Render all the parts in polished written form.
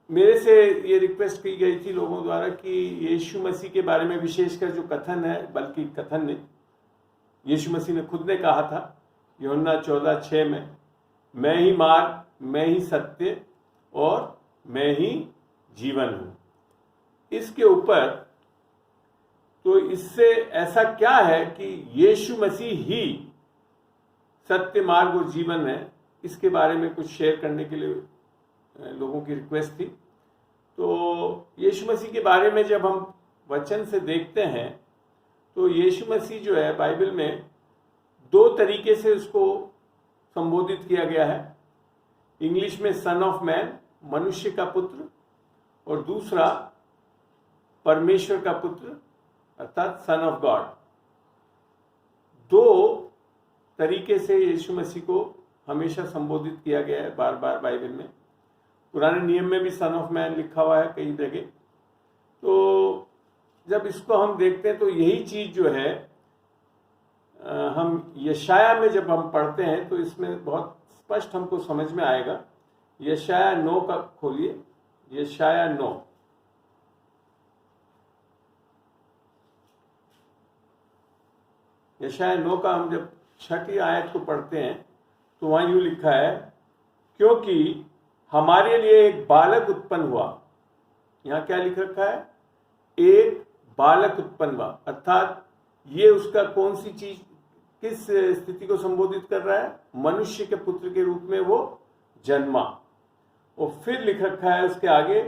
मेरे से ये रिक्वेस्ट की गई थी लोगों द्वारा कि यीशु मसीह के बारे में विशेषकर जो कथन है, बल्कि कथन नहीं, यीशु मसीह ने खुद ने कहा था यूहन्ना 14:6 में, मैं ही मार्ग, मैं ही सत्य और मैं ही जीवन हूँ। इसके ऊपर तो इससे ऐसा क्या है कि यीशु मसीह ही सत्य, मार्ग और जीवन है, इसके बारे में कुछ शेयर करने के लिए लोगों की रिक्वेस्ट थी। तो यीशु मसीह के बारे में जब हम वचन से देखते हैं तो यीशु मसीह जो है बाइबल में दो तरीके से उसको संबोधित किया गया है। इंग्लिश में सन ऑफ मैन, मनुष्य का पुत्र, और दूसरा परमेश्वर का पुत्र अर्थात सन ऑफ गॉड। दो तरीके से यीशु मसीह को हमेशा संबोधित किया गया है बार बार बाइबल में। पुराने नियम में भी सन ऑफ मैन लिखा हुआ है कई जगह। तो जब इसको हम देखते हैं तो यही चीज जो है हम यशाया में जब हम पढ़ते हैं तो इसमें बहुत स्पष्ट हमको समझ में आएगा। यशाया 9 का खोलिए, यशाया 9। यशाया 9 का हम जब 6ठी आयत को पढ़ते हैं तो वहां यूं लिखा है, क्योंकि हमारे लिए एक बालक उत्पन्न हुआ। यहां क्या लिख रखा है? एक बालक उत्पन्न हुआ, अर्थात ये उसका कौन सी चीज, किस स्थिति को संबोधित कर रहा है? मनुष्य के पुत्र के रूप में वो जन्मा। और फिर लिख रखा है उसके आगे,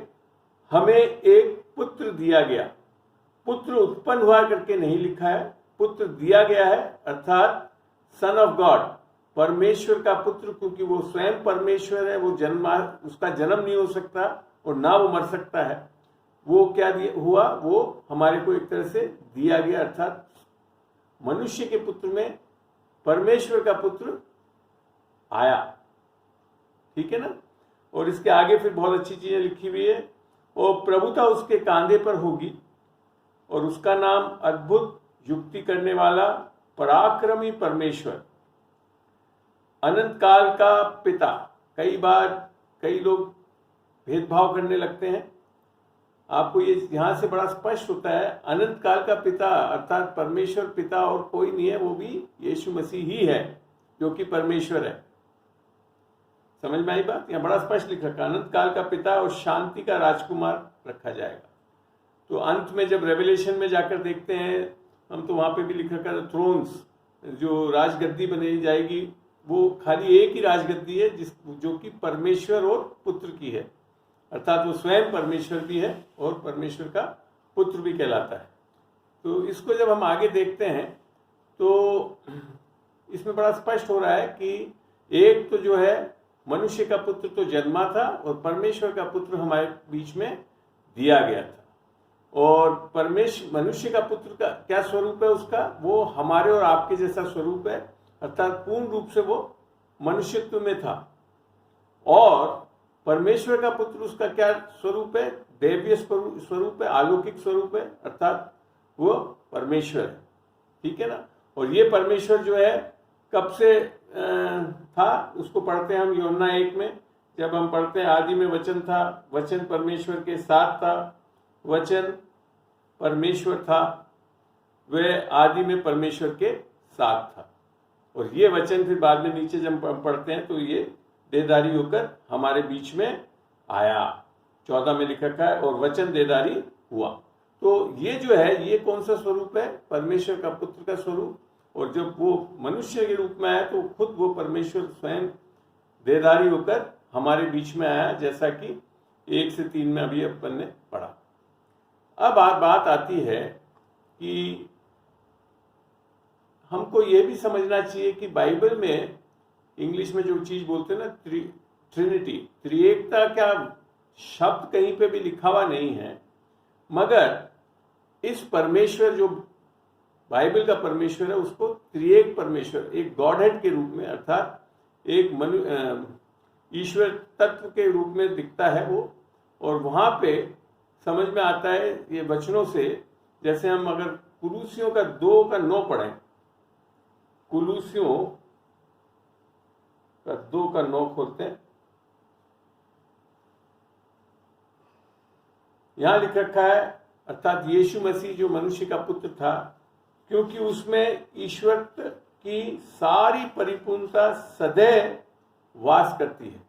हमें एक पुत्र दिया गया। पुत्र उत्पन्न हुआ करके नहीं लिखा है, पुत्र दिया गया है, अर्थात सन ऑफ गॉड, परमेश्वर का पुत्र, क्योंकि वो स्वयं परमेश्वर है। वो उसका जन्म नहीं हो सकता और ना वो मर सकता है। वो क्या हुआ? वो हमारे को एक तरह से दिया गया, अर्थात मनुष्य के पुत्र में परमेश्वर का पुत्र आया। ठीक है ना? और इसके आगे फिर बहुत अच्छी चीजें लिखी हुई है। और प्रभुता उसके कांधे पर होगी और उसका नाम अद्भुत, युक्ति करने वाला, पराक्रमी परमेश्वर, अनंत काल का पिता। कई बार कई लोग भेदभाव करने लगते हैं। आपको ये यहां से बड़ा स्पष्ट होता है, अनंत काल का पिता अर्थात परमेश्वर पिता और कोई नहीं है, वो भी यीशु मसीह ही है जो कि परमेश्वर है। समझ में आई बात? यहां बड़ा स्पष्ट लिख रखा, अनंत काल का पिता और शांति का राजकुमार रखा जाएगा। तो अंत में जब रेवलेशन में जाकर देखते हैं हम, तो वहां पे भी लिख रखा है थ्रोन्स, जो राजगद्दी बनाई जाएगी वो खाली एक ही राजगद्दी है जो कि परमेश्वर और पुत्र की है, अर्थात वो स्वयं परमेश्वर भी है और परमेश्वर का पुत्र भी कहलाता है। तो इसको जब हम आगे देखते हैं तो इसमें बड़ा स्पष्ट हो रहा है कि एक तो जो है मनुष्य का पुत्र तो जन्मा था और परमेश्वर का पुत्र हमारे बीच में दिया गया था। और मनुष्य का पुत्र का क्या स्वरूप है उसका? वो हमारे और आपके जैसा स्वरूप है, अर्थात पूर्ण रूप से वो मनुष्यत्व में था। और परमेश्वर का पुत्र उसका क्या स्वरूप है? दैवीय स्वरूप है, अलौकिक स्वरूप है, अर्थात वो परमेश्वर है। ठीक है ना? और ये परमेश्वर जो है कब से था उसको पढ़ते हैं हम यूहन्ना 1 में। जब हम पढ़ते हैं आदि में वचन था, वचन परमेश्वर के साथ था, वचन परमेश्वर था, वह आदि में परमेश्वर के साथ था। और ये वचन फिर बाद में नीचे जब हम पढ़ते हैं तो ये देहधारी होकर हमारे बीच में आया। 14 में लिखा है, और वचन देहधारी हुआ। तो ये जो है ये कौन सा स्वरूप है? परमेश्वर का पुत्र का स्वरूप। और जब वो मनुष्य के रूप में आया तो खुद वो परमेश्वर स्वयं देहधारी होकर हमारे बीच में आया, जैसा कि 1 से 3 में अभी अपन ने पढ़ा। अब बात आती है कि हमको ये भी समझना चाहिए कि बाइबल में इंग्लिश में जो चीज बोलते हैं ना ट्रिनिटी, त्रिएकता, क्या शब्द कहीं पे भी लिखा हुआ नहीं है, मगर इस परमेश्वर जो बाइबल का परमेश्वर है उसको त्रिएक परमेश्वर, एक गॉडहेड के रूप में, अर्थात एक ईश्वर तत्व के रूप में दिखता है वो। और वहां पे समझ में आता है ये वचनों से, जैसे हम अगर कुलूसियों का 2:9 पढ़ें, कुलूसियों का 2:9 खोलते हैं। यहाँ लिख रखा है अर्थात यीशु मसीह जो मनुष्य का पुत्र था, क्योंकि उसमें ईश्वरत्व की सारी परिपूर्णता सदैव वास करती है,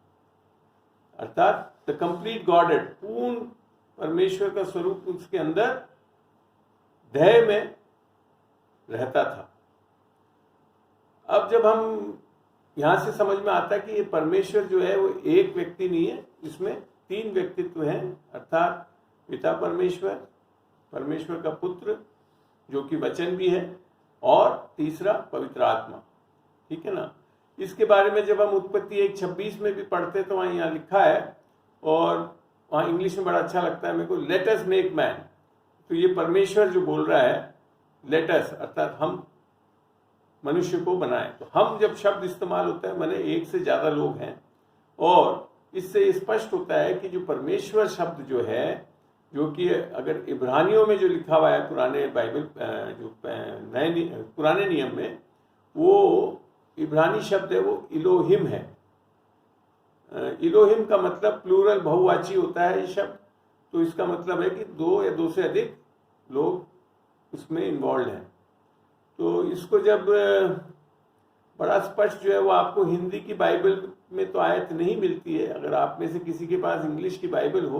अर्थात द कंप्लीट गॉडेड, पूर्ण परमेश्वर का स्वरूप उसके अंदर देह में रहता था। अब जब हम यहां से समझ में आता है कि ये परमेश्वर जो है वो एक व्यक्ति नहीं है, इसमें तीन व्यक्तित्व हैं, अर्थात पिता परमेश्वर, परमेश्वर का पुत्र जो कि वचन भी है, और तीसरा पवित्र आत्मा। ठीक है ना। इसके बारे में जब हम उत्पत्ति 1:26 में भी पढ़ते तो वहाँ यहाँ लिखा है, और वहाँ इंग्लिश में बड़ा अच्छा लगता है मेरे को, लेट अस मेक मैन। तो ये परमेश्वर जो बोल रहा है लेट अस, अर्थात हम मनुष्य को बनाए। तो हम जब शब्द इस्तेमाल होता है माने एक से ज्यादा लोग हैं, और इससे स्पष्ट होता है कि जो परमेश्वर शब्द जो है, जो कि अगर इब्रानियों में जो लिखा हुआ है पुराने बाइबल जो पुराने नियम में, वो इब्रानी शब्द है वो इलोहिम है। इलोहिम का मतलब प्लूरल बहुवाची होता है ये शब्द। तो इसका मतलब है कि दो या दो से अधिक लोग उसमें इन्वॉल्व हैं। तो इसको जब बड़ा स्पष्ट जो है वो आपको हिंदी की बाइबल में तो आयत नहीं मिलती है। अगर आप में से किसी के पास इंग्लिश की बाइबल हो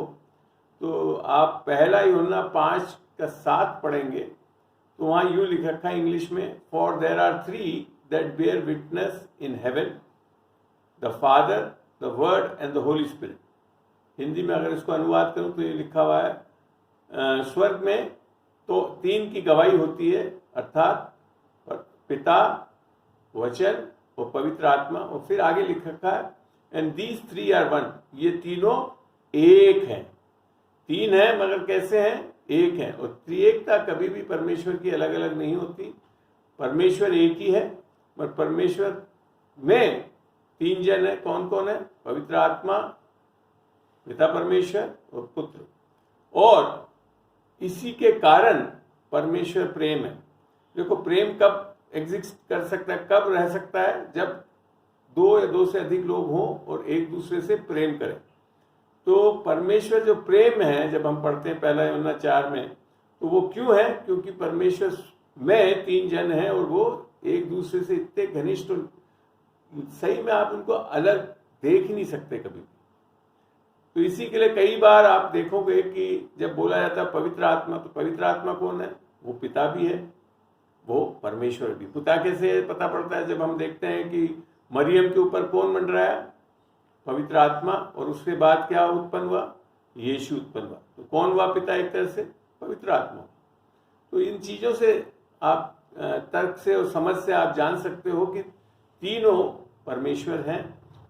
तो आप पहला यूहन्ना 5:7 पढ़ेंगे तो वहाँ यूँ लिख रखा है इंग्लिश में, for there are 3 that bear witness in heaven, the Father, the Word and the Holy Spirit। Hindi में अगर इसको अनुवाद करूं तो ये लिखा हुआ है स्वर्ग में तो 3 की गवाही होती है, अर्थात पिता, वचन और पवित्र आत्मा। और फिर आगे लिख रखा है एंड दीज 3 आर वन, ये तीनों एक हैं। 3 हैं मगर कैसे हैं? एक हैं। और त्रिएकता कभी भी परमेश्वर की अलग अलग नहीं होती। परमेश्वर एक ही है, पर परमेश्वर में 3 जन है। कौन कौन है? पवित्र आत्मा, पिता परमेश्वर और पुत्र। और इसी के कारण परमेश्वर प्रेम है। देखो प्रेम कब एग्जिस्ट कर सकता है, कब रह सकता है? जब 2 या 2 से अधिक लोग हों और एक दूसरे से प्रेम करें। तो परमेश्वर जो प्रेम है, जब हम पढ़ते हैं 1 यूहन्ना 4 में, तो वो क्यों है? क्योंकि परमेश्वर में 3 जन हैं और वो एक दूसरे से इतने घनिष्ठ, सही में आप उनको अलग देख ही नहीं सकते कभी। तो इसी के लिए कई बार आप देखोगे कि जब बोला जाता है पवित्र आत्मा, तो पवित्र आत्मा कौन है? वो पिता भी है, वो परमेश्वर भी। पिता कैसे पता पड़ता है? जब हम देखते हैं कि मरियम के ऊपर कौन मंडराया? पवित्र आत्मा। और उसके बाद क्या उत्पन्न हुआ? यीशु उत्पन्न हुआ। तो कौन हुआ पिता? एक तरह से पवित्र आत्मा। तो इन चीजों से आप तर्क से और समझ से आप जान सकते हो कि तीनों परमेश्वर हैं,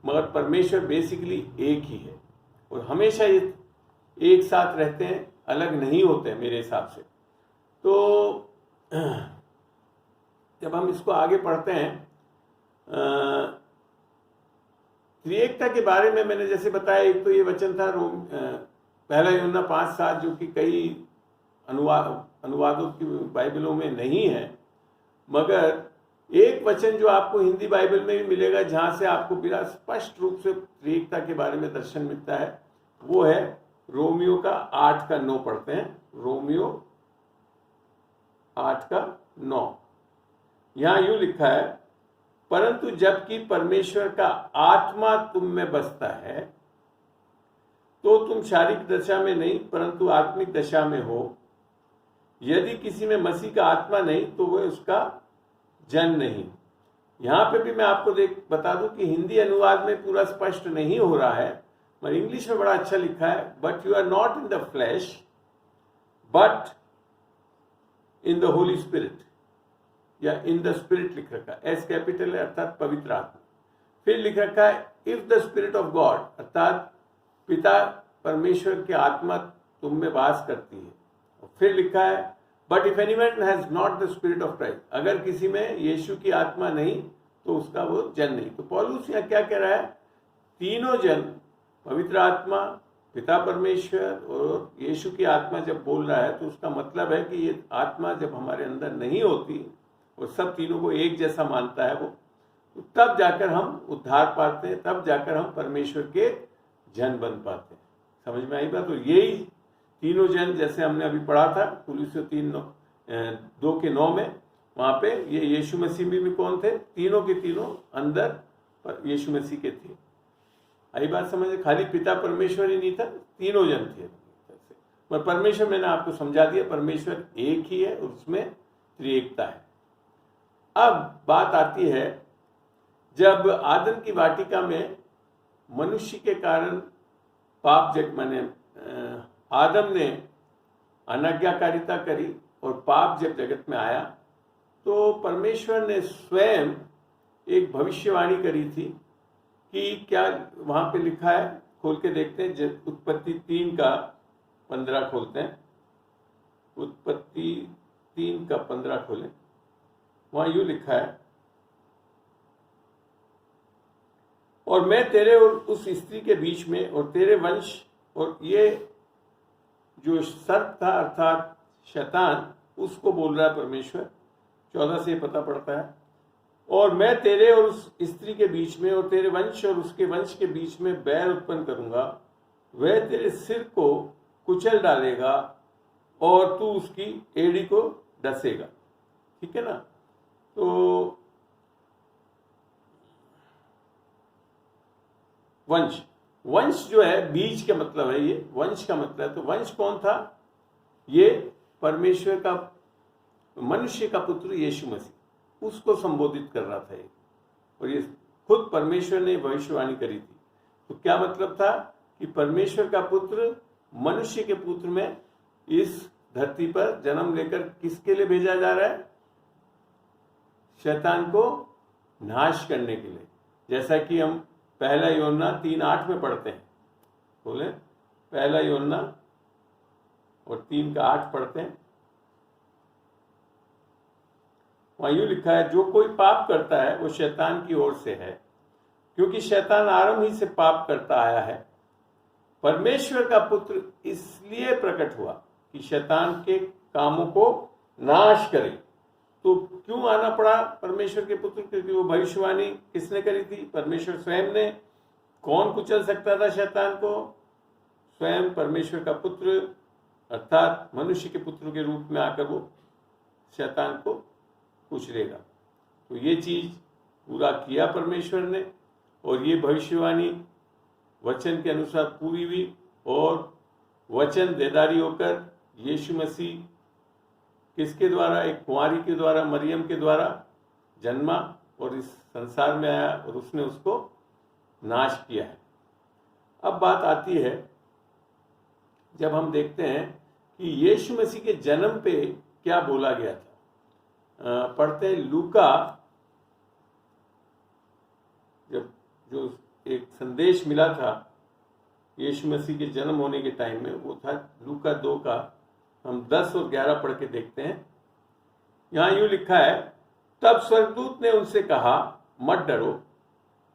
मगर परमेश्वर बेसिकली एक ही है और हमेशा ये एक साथ रहते हैं, अलग नहीं होते हैं मेरे हिसाब से। तो जब हम इसको आगे पढ़ते हैं, त्रिएकता के बारे में मैंने जैसे बताया, एक तो ये वचन था 1 यूहन्ना 5:7 जो कि कई अनुवादों की बाइबलों में नहीं है, मगर एक वचन जो आपको हिंदी बाइबल में भी मिलेगा जहां से आपको बिना स्पष्ट रूप से त्रिएकता के बारे में दर्शन मिलता है, वो है रोमियो का 8:9 पढ़ते हैं। रोमियो 8:9 यहां यूं लिखा है, परंतु जबकि परमेश्वर का आत्मा तुम में बसता है तो तुम शारीरिक दशा में नहीं परंतु आत्मिक दशा में हो। यदि किसी में मसीह का आत्मा नहीं तो वह उसका जन नहीं। यहां पे भी मैं आपको बता दूं कि हिंदी अनुवाद में पूरा स्पष्ट नहीं हो रहा है, मगर इंग्लिश में बड़ा अच्छा लिखा है, but you are not in the flesh but in the holy spirit, या इन द स्पिरिट लिख रखा है, एस कैपिटल है अर्थात पवित्र आत्मा। फिर लिख रखा है if the spirit of God, अर्थात पिता परमेश्वर की आत्मा तुम में वास करती है। फिर लिखा है but if anyone has not the spirit of Christ, अगर किसी में यीशु की आत्मा नहीं तो उसका वो जन नहीं। तो पौलुस यहाँ क्या कह रहा है? तीनों जन, पवित्र आत्मा, पिता परमेश्वर और यीशु की आत्मा जब बोल रहा है तो उसका मतलब है कि ये आत्मा जब हमारे अंदर नहीं होती और सब तीनों को एक जैसा मानता है वो, तो तब जाकर हम उद्धार पाते हैं, तब जाकर हम परमेश्वर के जन बन पाते हैं। समझ में आई बात? तो यही तीनों जन, जैसे हमने अभी पढ़ा था कुलुस्सियों 2:9 में, वहां पे ये यीशु मसीह भी कौन थे? तीनों के तीनों अंदर पर यीशु मसीह के थे। आई बात समझे? खाली पिता परमेश्वर ही नहीं था, तीनों जन थे। पर परमेश्वर मैंने आपको समझा दिया, परमेश्वर एक ही है और उसमें त्रिएकता है। अब बात आती है, जब आदम की वाटिका में मनुष्य के कारण पाप माने आदम ने अनाज्ञाकारिता करी और पाप जब जगत में आया, तो परमेश्वर ने स्वयं एक भविष्यवाणी करी थी कि क्या वहां पे लिखा है, खोल के देखते हैं, उत्पत्ति 3:15 खोलते हैं। उत्पत्ति 3:15 खोलें। वहां यूं लिखा है, और मैं तेरे और उस स्त्री के बीच में और तेरे वंश, और ये जो सर्प था अर्थात शैतान, उसको बोल रहा है परमेश्वर। 14 से पता पड़ता है, और मैं तेरे और उस स्त्री के बीच में और तेरे वंश और उसके वंश के बीच में बैर उत्पन्न करूंगा, वह तेरे सिर को कुचल डालेगा और तू उसकी एड़ी को डसेगा। ठीक है ना? तो वंश जो है, बीज का मतलब है, ये वंश का मतलब है। तो वंश कौन था? ये परमेश्वर का, मनुष्य का पुत्र यीशु मसीह, उसको संबोधित कर रहा था ये। और ये खुद परमेश्वर ने भविष्यवाणी करी थी। तो क्या मतलब था कि परमेश्वर का पुत्र मनुष्य के पुत्र में इस धरती पर जन्म लेकर किसके लिए भेजा जा रहा है? शैतान को नाश करने के लिए। जैसा कि हम 1 यूहन्ना 3:8 में पढ़ते हैं। बोले 1 यूहन्ना और 3:8 पढ़ते हैं। वहां यूं लिखा है, जो कोई पाप करता है वो शैतान की ओर से है, क्योंकि शैतान आरंभ ही से पाप करता आया है। परमेश्वर का पुत्र इसलिए प्रकट हुआ कि शैतान के कामों को नाश करे। तो क्यों आना पड़ा परमेश्वर के पुत्र? क्योंकि वो भविष्यवाणी किसने करी थी? परमेश्वर स्वयं ने। कौन कुचल सकता था शैतान को? स्वयं परमेश्वर का पुत्र अर्थात मनुष्य के पुत्र के रूप में आकर वो शैतान को कुचलेगा। तो ये चीज पूरा किया परमेश्वर ने, और ये भविष्यवाणी वचन के अनुसार पूरी हुई, और वचन देदारी होकर यीशु मसीह किसके द्वारा? एक कुंवारी के द्वारा, मरियम के द्वारा जन्मा और इस संसार में आया, और उसने उसको नाश किया है। अब बात आती है, जब हम देखते हैं कि यीशु मसीह के जन्म पे क्या बोला गया था। पढ़ते हैं लूका, जब जो एक संदेश मिला था यीशु मसीह के जन्म होने के टाइम में, वो था लूका 2 का हम 10 और 11 पढ़ के देखते हैं। यहां यूं लिखा है, तब स्वर्गदूत ने उनसे कहा, मत डरो,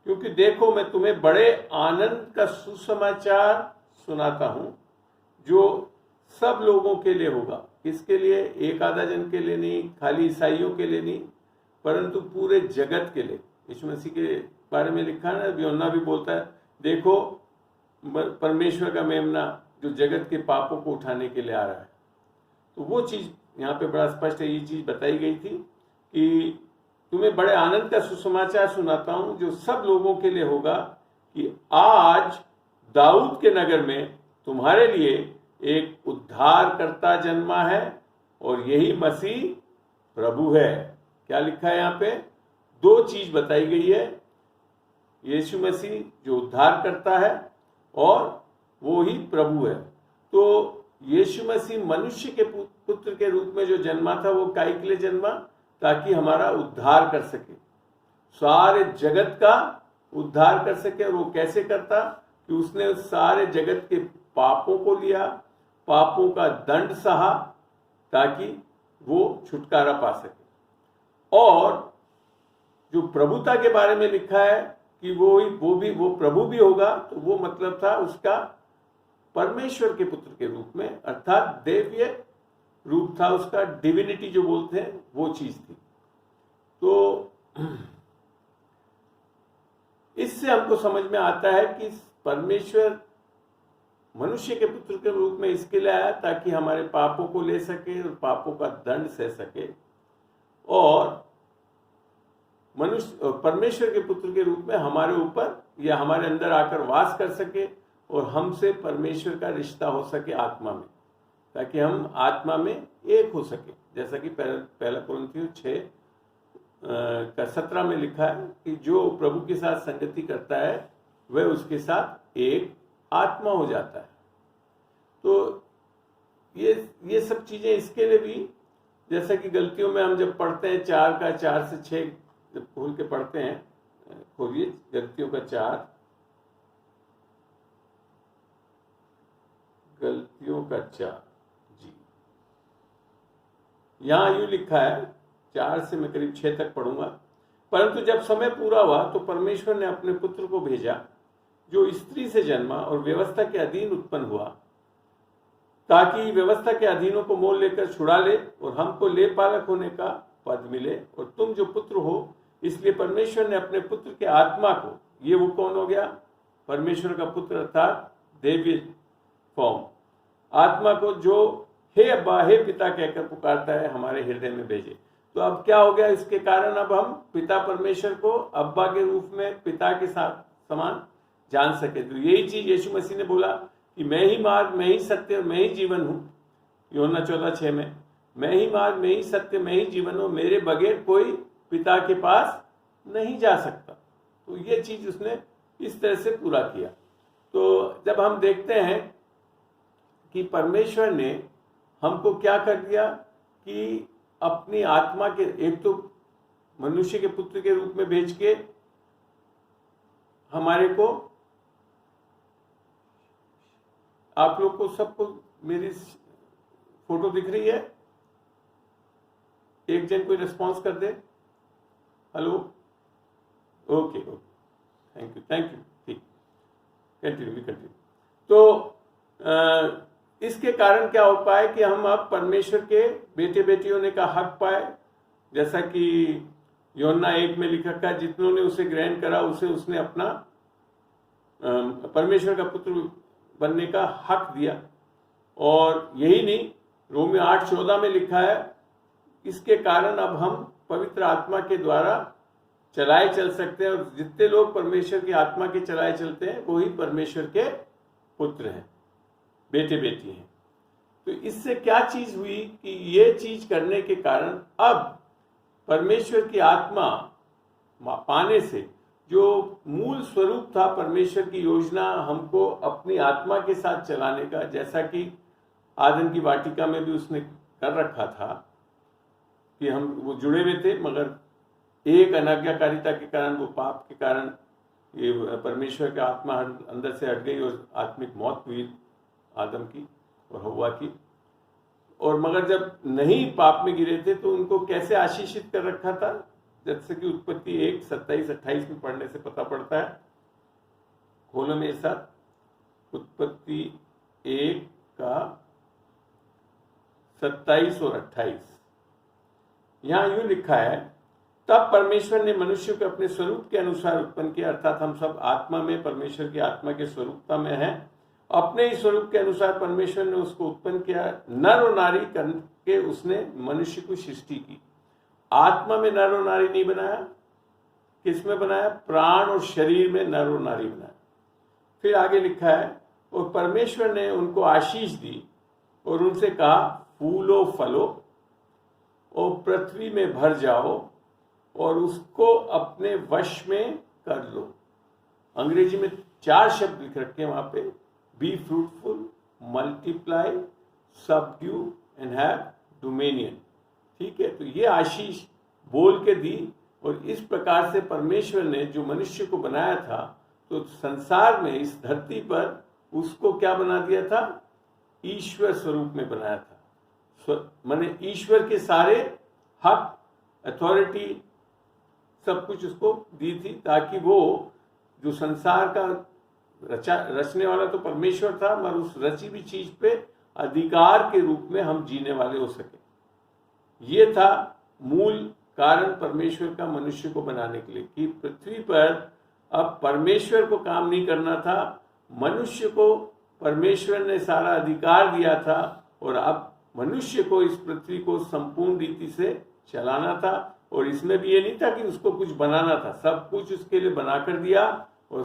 क्योंकि देखो मैं तुम्हें बड़े आनंद का सुसमाचार सुनाता हूं, जो सब लोगों के लिए होगा। किसके लिए? एक आधा जन के लिए नहीं, खाली ईसाइयों के लिए नहीं, परंतु पूरे जगत के लिए। यीशु मसीह के बारे में लिखा है ना, यूहन्ना भी बोलता है, देखो परमेश्वर का मेमना जो जगत के पापों को उठाने के लिए आ रहा है। तो वो चीज यहाँ पे बड़ा स्पष्ट है, ये चीज बताई गई थी कि तुम्हें बड़े आनंद का सुसमाचार सुनाता हूं, जो सब लोगों के लिए होगा, कि आज दाऊद के नगर में तुम्हारे लिए एक उद्धारकर्ता जन्मा है, और यही मसीह प्रभु है। क्या लिखा है यहाँ पे? 2 चीज बताई गई है, यीशु मसीह जो उद्धार करता है और वो ही प्रभु है। तो यीशु मसीह मनुष्य के पुत्र के रूप में जो जन्मा था, वो काहे के लिए जन्मा? ताकि हमारा उद्धार कर सके, सारे जगत का उद्धार कर सके। और वो कैसे करता? कि उसने सारे जगत के पापों को लिया, पापों का दंड सहा, ताकि वो छुटकारा पा सके। और जो प्रभुता के बारे में लिखा है कि वो प्रभु भी होगा, तो वो मतलब था उसका परमेश्वर के पुत्र के रूप में, अर्थात देवीय रूप था उसका, डिविनिटी जो बोलते हैं वो चीज थी। तो इससे हमको समझ में आता है कि परमेश्वर मनुष्य के पुत्र के रूप में इसके लिए आया ताकि हमारे पापों को ले सके और पापों का दंड सह सके, और मनुष्य परमेश्वर के पुत्र के रूप में हमारे ऊपर या हमारे अंदर आकर वास कर सके और हमसे परमेश्वर का रिश्ता हो सके आत्मा में, ताकि हम आत्मा में एक हो सके। जैसा कि पहला कुरिन्थियों 6:17 में लिखा है कि जो प्रभु के साथ संगति करता है वह उसके साथ एक आत्मा हो जाता है। तो ये सब चीजें इसके लिए भी, जैसा कि गलतियों में हम जब पढ़ते हैं 4 से 6 जब खोल के पढ़ते हैं, खोलिए गलतियों का 4, जी, यहां यूं लिखा है, 4 से मैं करीब 6 तक पढ़ूंगा। परंतु जब समय पूरा हुआ तो परमेश्वर ने अपने पुत्र को भेजा, जो स्त्री से जन्मा और व्यवस्था के अधीन उत्पन्न हुआ, ताकि व्यवस्था के अधीनों को मोल लेकर छुड़ा ले और हमको लेपालक होने का पद मिले। और तुम जो पुत्र हो, इसलिए परमेश्वर ने अपने पुत्र के आत्मा को, ये वो कौन हो गया? परमेश्वर का पुत्र अर्थात देवी फॉर्म, आत्मा को जो हे अब्बा हे पिता कहकर पुकारता है, हमारे हृदय में भेजे। तो अब क्या हो गया? इसके कारण अब हम पिता परमेश्वर को अब्बा के रूप में, पिता के साथ समान जान सके। तो यही चीज यीशु मसीह ने बोला कि मैं ही मार्ग, मैं ही सत्य और मैं ही जीवन हूं। यूहन्ना 14:6 में, मैं ही मार्ग, मैं ही सत्य, मैं ही जीवन हूं, मेरे बगैर कोई पिता के पास नहीं जा सकता। तो ये चीज उसने इस तरह से पूरा किया। तो जब हम देखते हैं कि परमेश्वर ने हमको क्या कर दिया कि अपनी आत्मा के, एक तो मनुष्य के पुत्र के रूप में भेज के हमारे को, आप लोग को सबको मेरी फोटो दिख रही है? एक जन कोई रिस्पॉन्स कर दे। हेलो, ओके, थैंक यू, ठीक, कंटिन्यू। तो इसके कारण क्या हो पाए कि हम अब परमेश्वर के बेटे बेटी होने का हक पाए। जैसा कि यूहन्ना 1 में लिखा था, जितनों ने उसे ग्रहण करा उसे उसने अपना परमेश्वर का पुत्र बनने का हक दिया। और यही नहीं, रोमियो 8:14 में लिखा है, इसके कारण अब हम पवित्र आत्मा के द्वारा चलाए चल सकते हैं, और जितने लोग परमेश्वर की आत्मा के चलाए चलते हैं वही परमेश्वर के पुत्र हैं, बेटे बेटी हैं। तो इससे क्या चीज हुई कि ये चीज करने के कारण अब परमेश्वर की आत्मा पाने से जो मूल स्वरूप था परमेश्वर की योजना हमको अपनी आत्मा के साथ चलाने का, जैसा कि आदम की वाटिका में भी उसने कर रखा था कि हम वो जुड़े हुए थे, मगर एक अनाज्ञाकारिता के कारण, वो पाप के कारण ये परमेश्वर की आत्मा अंदर से हट गई और आत्मिक मौत हुई आदम की और हव्वा की। और मगर जब नहीं पाप में गिरे थे तो उनको कैसे आशीषित कर रखा था, जैसे कि उत्पत्ति 1:27-28 में पढ़ने से पता पड़ता है। खोलो मेरे साथ, उत्पत्ति 1:27 और 28। यहां यूं लिखा है, तब परमेश्वर ने मनुष्य को अपने स्वरूप के अनुसार उत्पन्न किया, अर्थात हम सब आत्मा में परमेश्वर की आत्मा के स्वरूपता में हैं। अपने ही स्वरूप के अनुसार परमेश्वर ने उसको उत्पन्न किया, नर और नारी करके उसने मनुष्य को सृष्टि की। आत्मा में नर और नारी नहीं बनाया, किस में बनाया? प्राण और शरीर में नर और नारी बनाया। फिर आगे लिखा है, और परमेश्वर ने उनको आशीष दी और उनसे कहा, फूलो फलो और पृथ्वी में भर जाओ और उसको अपने वश में कर लो। अंग्रेजी में 4 शब्द लिख रखे हैं वहां पे, be fruitful, multiply, subdue and have dominion. ठीक है, तो ये आशीष बोल के दी। और इस प्रकार से परमेश्वर ने जो मनुष्य को बनाया था, तो संसार में, इस धरती पर उसको क्या बना दिया था? ईश्वर स्वरूप में बनाया था। माने ईश्वर के सारे हक, अथॉरिटी, सब कुछ उसको दी थी, ताकि वो जो संसार का रचने वाला तो परमेश्वर था, मगर उस रची हुई चीज पे अधिकार के रूप में हम जीने वाले हो सके। ये था मूल कारण परमेश्वर का मनुष्य को बनाने के लिए, कि पृथ्वी पर अब परमेश्वर को काम नहीं करना था, मनुष्य को परमेश्वर ने सारा अधिकार दिया था और अब मनुष्य को इस पृथ्वी को संपूर्ण रीति से चलाना था। और इसमें भी ये नहीं था कि उसको कुछ बनाना था, सब कुछ उसके लिए बनाकर दिया। और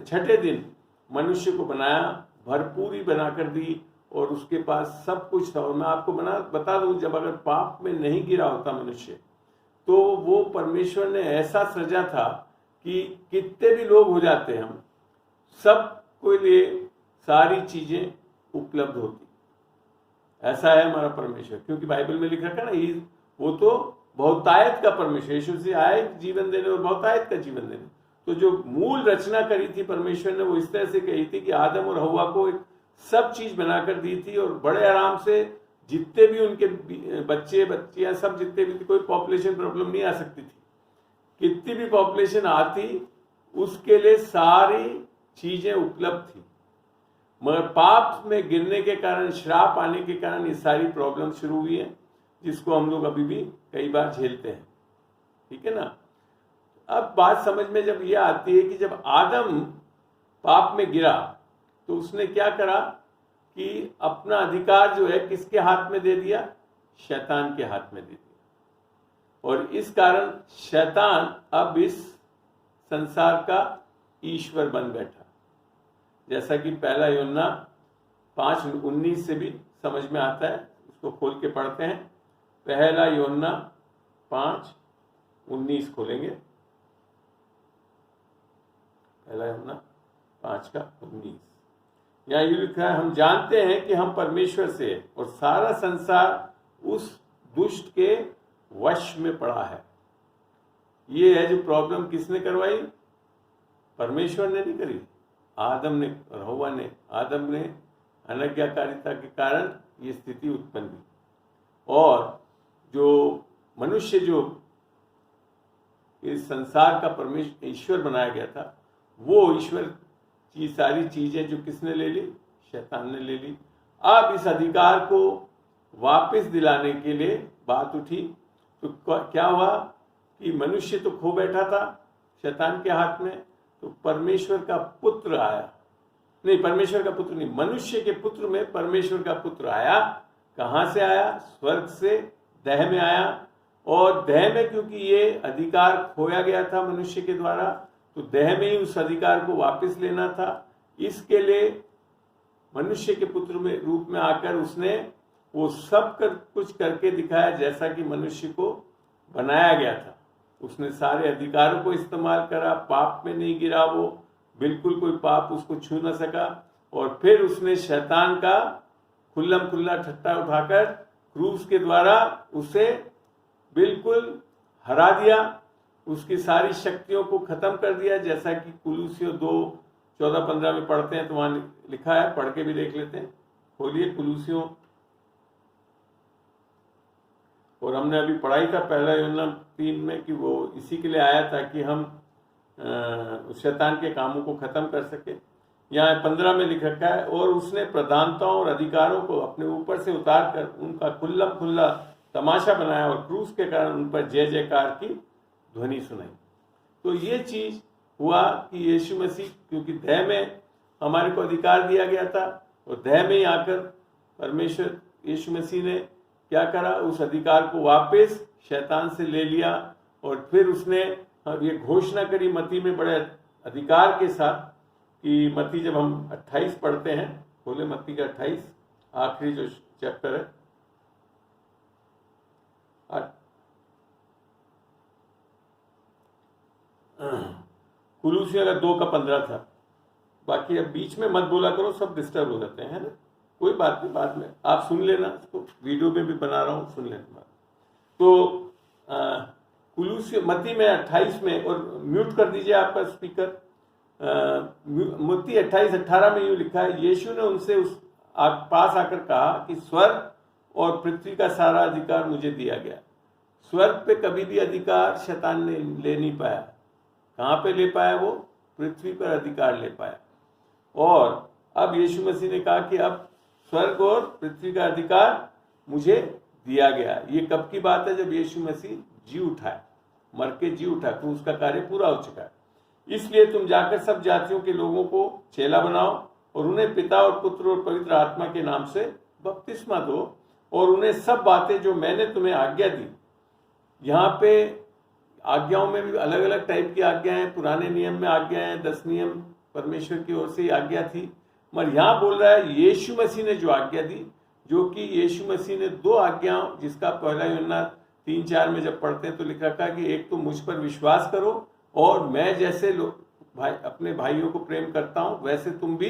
छठे दिन मनुष्य को बनाया, भरपूरी बनाकर दी और उसके पास सब कुछ था। और मैं आपको बता दूं, जब अगर पाप में नहीं गिरा होता मनुष्य, तो वो परमेश्वर ने ऐसा सृजा था कि कितने भी लोग हो जाते हम, सबके लिए सारी चीजें उपलब्ध होती। ऐसा है हमारा परमेश्वर, क्योंकि बाइबल में लिख रखा है ना, वो तो बहुतायत का परमेश्वर, यीशु से आए जीवन देने और बहुतायत का जीवन देने। तो जो मूल रचना करी थी परमेश्वर ने, वो इस तरह से कही थी कि आदम और हव्वा को एक सब चीज बनाकर दी थी और बड़े आराम से जितने भी उनके बच्चे बच्चियां सब जितने भी, कोई पॉपुलेशन प्रॉब्लम नहीं आ सकती थी। कितनी भी पॉपुलेशन आती उसके लिए सारी चीजें उपलब्ध थी, मगर पाप में गिरने के कारण, श्राप आने के कारण ये सारी प्रॉब्लम शुरू हुई है, जिसको हम लोग अभी भी कई बार झेलते हैं। ठीक है ना। अब बात समझ में जब यह आती है कि जब आदम पाप में गिरा तो उसने क्या करा कि अपना अधिकार जो है किसके हाथ में दे दिया? शैतान के हाथ में दे दिया। और इस कारण शैतान अब इस संसार का ईश्वर बन बैठा, जैसा कि पहला यूहन्ना 5:19 से भी समझ में आता है। उसको खोल के पढ़ते हैं। पहला यूहन्ना 5:19 खोलेंगे। पहला यूहन्ना 5:19। यहाँ ये लिखा है, हम जानते हैं कि हम परमेश्वर से और सारा संसार उस दुष्ट के वश में पड़ा है। ये है जो प्रॉब्लम किसने करवाई? परमेश्वर ने नहीं करी, आदम ने और हव्वा ने। आदम ने अनज्ञाकारिता के कारण ये स्थिति उत्पन्न हुई। और जो मनुष्य जो इस संसार का परमेश्वर ईश्वर बनाया गया था, वो ईश्वर की सारी चीजें जो किसने ले ली? शैतान ने ले ली। अब इस अधिकार को वापस दिलाने के लिए बात उठी। तो क्या हुआ कि मनुष्य तो खो बैठा था शैतान के हाथ में, तो परमेश्वर का पुत्र आया। नहीं, परमेश्वर का पुत्र नहीं, मनुष्य के पुत्र में परमेश्वर का पुत्र आया। कहां से आया? स्वर्ग से, देह में आया। और देह में क्योंकि ये अधिकार खोया गया था मनुष्य के द्वारा, तो देह में ही उस अधिकार को वापस लेना था। इसके लिए मनुष्य के पुत्र में रूप में आकर उसने वो सब कुछ करके दिखाया जैसा कि मनुष्य को बनाया गया था। उसने सारे अधिकारों को इस्तेमाल करा, पाप में नहीं गिरा, वो बिल्कुल कोई पाप उसको छू न सका। और फिर उसने शैतान का खुल्लम खुल्ला ठट्टा उठाकर क्रूस के द्वारा उसे बिल्कुल हरा दिया, उसकी सारी शक्तियों को खत्म कर दिया, जैसा कि कुलूसियों 2:14-15 में पढ़ते हैं। तो वहां लिखा है, पढ़ के भी देख लेते हैं। खोलिए कुलूसियों। और हमने अभी पढ़ाई था पहला यूहन्ना 3 में कि वो इसी के लिए आया था कि हम शैतान के कामों को खत्म कर सके। यहाँ 15 में लिख रखा है, और उसने प्रधानताओं और अधिकारों को अपने ऊपर से उतार कर उनका खुल्ला खुल्ला तमाशा बनाया और क्रूस के कारण उन पर जय जयकार की ध्वनि सुनाई। तो ये चीज हुआ कि यीशु मसीह, क्योंकि देह में हमारे को अधिकार दिया गया था, और देह में ही आकर परमेश्वर यीशु मसीह ने क्या करा? उस अधिकार को वापस शैतान से ले लिया। और फिर उसने ये घोषणा करी मत्ती में बड़े अधिकार के साथ कि मत्ती जब हम 28 पढ़ते हैं, खोले मत्ती का 28, आखिरी जो चैप्टर है, कुलूसियों का 2:15 था। बाकी अब बीच में मत बोला करो, सब डिस्टर्ब हो जाते हैं ना। कोई बात नहीं, बाद में आप सुन लेना, इसको वीडियो में भी बना रहा हूँ, सुन लेना। तो कुलूसियों मत्ती में 28 में, और म्यूट कर दीजिए आपका स्पीकर। मत्ती 28:18 में यूँ लिखा है, यीशु ने उनसे उस पास आकर कहा कि स्वर्ग और पृथ्वी का सारा अधिकार मुझे दिया गया। स्वर्ग पे कभी भी अधिकार शैतान ने ले नहीं पाया। कहाँ पे ले पाया? वो पृथ्वी पर अधिकार ले पाया। और अब यीशु मसीह ने कहा कि अब स्वर्ग और पृथ्वी का अधिकार मुझे दिया गया। ये कब की बात है? जब यीशु मसीह जी उठा है, मर के जी उठा, तो उसका कार्य पूरा हो चुका है। इसलिए तुम जाकर सब जातियों के लोगों को चेला बनाओ और उन्हें पिता और पुत्र और पवित्र आत्मा के नाम से बपतिस्मा दो और उन्हें सब बातें जो मैंने तुम्हें आज्ञा दी। यहाँ पे आज्ञाओं में भी अलग अलग टाइप की आज्ञाएं हैं। पुराने नियम में आज्ञाएं हैं, 10 नियम परमेश्वर की ओर से ही आज्ञा थी, मगर यहाँ बोल रहा है यीशु मसीह ने जो आज्ञा दी, जो कि यीशु मसीह ने 2 आज्ञाओं, जिसका पहला यूहन्ना 3:4 में जब पढ़ते हैं तो लिखा था कि एक तो मुझ पर विश्वास करो और मैं जैसे भाई अपने भाइयों को प्रेम करता हूं वैसे तुम भी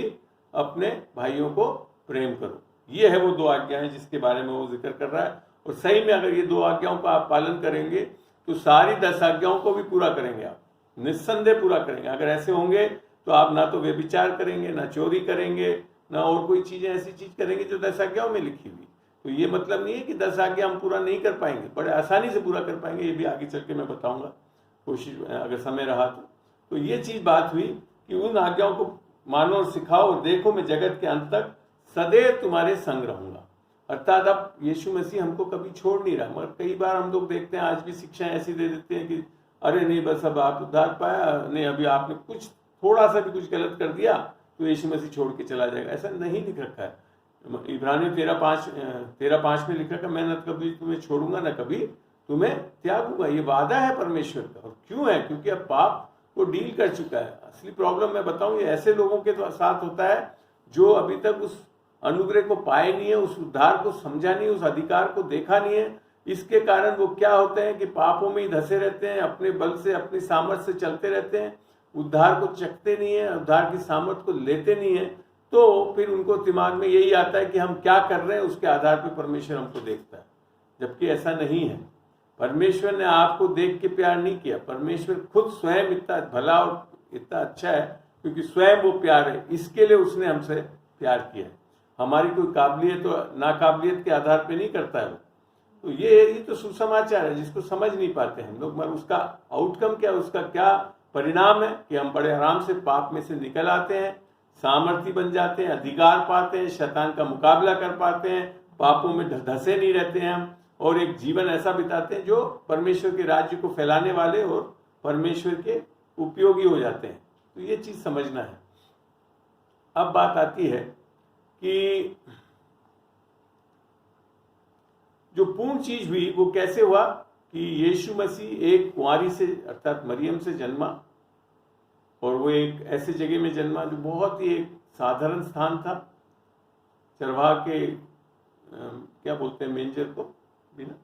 अपने भाइयों को प्रेम करो। ये है वो 2 आज्ञाएं जिसके बारे में वो जिक्र कर रहा है। और सही में अगर ये 2 आज्ञाओं का आप पालन करेंगे तो सारी 10 आज्ञाओं को भी पूरा करेंगे, आप निस्संदेह पूरा करेंगे। अगर ऐसे होंगे तो आप ना तो व्यभिचार करेंगे, ना चोरी करेंगे, ना और कोई चीजें ऐसी चीज करेंगे जो 10 आज्ञाओं में लिखी हुई। तो ये मतलब नहीं है कि 10 आज्ञा हम पूरा नहीं कर पाएंगे, बड़े आसानी से पूरा कर पाएंगे। ये भी आगे चल के मैं बताऊंगा, कोशिश अगर समय रहा तो ये चीज बात हुई कि उन आज्ञाओं को मानो और सिखाओ और देखो मैं जगत के अंत तक सदैव तुम्हारे संग रहूंगा। अर्थात अब यीशु मसीह हमको कभी छोड़ नहीं रहा। मगर कई बार हम लोग देखते हैं आज भी शिक्षाएं ऐसी दे देते हैं कि अरे नहीं बस अब आप उद्धार पाया, नहीं अभी आपने कुछ थोड़ा सा भी कुछ गलत कर दिया तो यीशु मसीह छोड़ के चला जाएगा। ऐसा नहीं लिख रखा है। इब्रानी 13:5 में लिख रखा है मैं न कभी तुम्हें छोड़ूंगा न कभी तुम्हें त्यागूंगा। ये वादा है परमेश्वर का। और क्यों है? क्योंकि अब पाप को डील कर चुका है। असली प्रॉब्लम मैं बताऊं ये ऐसे लोगों के साथ होता है जो अभी तक उस अनुग्रह को पाए नहीं है, उस उद्धार को समझा नहीं, उस अधिकार को देखा नहीं है। इसके कारण वो क्या होते हैं कि पापों में ही धंसे रहते हैं, अपने बल से अपनी सामर्थ्य से चलते रहते हैं, उद्धार को चखते नहीं है, उद्धार की सामर्थ्य को लेते नहीं है। तो फिर उनको दिमाग में यही आता है कि हम क्या कर रहे हैं उसके आधार पर परमेश्वर हमको देखता है, जबकि ऐसा नहीं है। परमेश्वर ने आपको देख के प्यार नहीं किया। परमेश्वर खुद स्वयं इतना भला और इतना अच्छा है क्योंकि स्वयं वो प्यार है, इसके लिए उसने हमसे प्यार किया है। हमारी कोई काबिलियत और नाकाबिलियत के आधार पे नहीं करता है वो। तो ये तो सुसमाचार है जिसको समझ नहीं पाते हम लोग। मगर उसका आउटकम क्या, उसका क्या परिणाम है कि हम बड़े आराम से पाप में से निकल आते हैं, सामर्थ्य बन जाते हैं, अधिकार पाते हैं, शैतान का मुकाबला कर पाते हैं, पापों में धंसे नहीं रहते हैं हम, और एक जीवन ऐसा बिताते हैं जो परमेश्वर के राज्य को फैलाने वाले और परमेश्वर के उपयोगी हो जाते हैं। तो ये चीज समझना है। अब बात आती है कि जो पूर्ण चीज हुई वो कैसे हुआ कि यीशु मसीह एक कुंवारी से अर्थात मरियम से जन्मा, और वो एक ऐसे जगह में जन्मा जो बहुत ही एक साधारण स्थान था, चरवाहा के क्या बोलते हैं मेंजर को, बिना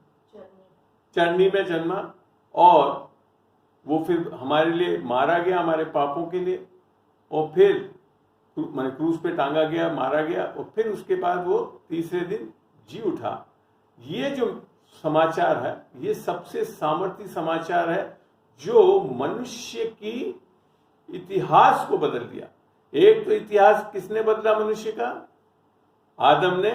चरनी में जन्मा, और वो फिर हमारे लिए मारा गया, हमारे पापों के लिए, और फिर माने क्रूस पे टांगा गया, मारा गया, और फिर उसके बाद वो तीसरे दिन जी उठा। ये जो समाचार है ये सबसे सामर्थ्य समाचार है जो मनुष्य की इतिहास को बदल दिया। एक तो इतिहास किसने बदला मनुष्य का? आदम ने